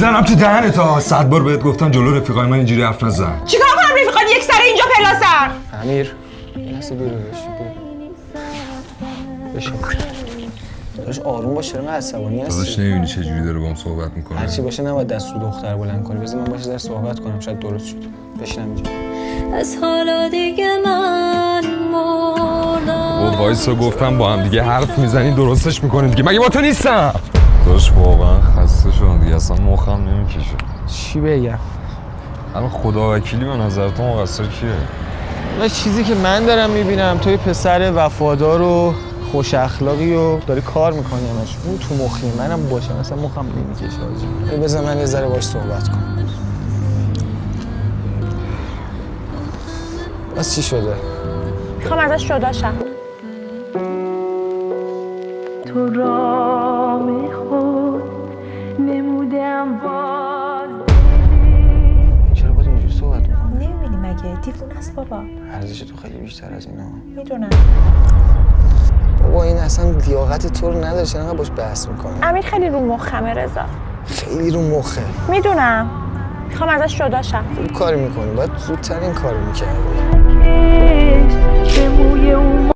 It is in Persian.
زنم تو دهنت ها. 100 بار بهت گفتم جلو رفیقای من اینجوری حرف نزن. چیکار کنم رفیقات یک سر اینجا پلاسر؟ امیر این هستی بیرو بشین داداش آروم باش، چرا عصبانی هستی؟ داداش نمیبینی چه جوری داره باهم صحبت میکنه؟ هرچی باشه نباید دست رو دختر بلند کنی. بذار من باشه در صحبت کنم، شاید درست شد. بشینم اینجا. از حالا دیگه من مردم. او وایسا گفتم با هم دیگه حرف میزنی درستش میکنی دیگه. مگه با تو نیستم؟ داداش واقعا خسته شدم دیگه، اصلا مخم نمیکشه. چی بگم؟ الان خدا وکیلی به نظر تو مقصر کیه؟ و چیزی که من دارم میبینم توی پسر وفادار و خوش اخلاقی و داری کار میکنی همش. اون تو مخی منم باشه، اصلا مخم نمیکشه آجی. بذار من یه ذره باش صحبت کنم. بس چی شده؟ میخوام ازش جدا شم. تو راه خود نمودم باز چرا باید اینجوری صحبت میکنی؟ نمیبینی مگه دیوونه است بابا. ارزش تو خیلی بیشتر از اینا. میدونم. بابا این اصلا لیاقت تو رو نداره، چرا انقدر باش بحث میکنی؟ امیر خیلی رو مخمه رضا. خیلی رو مخه. میدونم. میخوام ازش جدا شم. خوب کاری میکنی، باید زودتر این کارو میکردی. به موی اون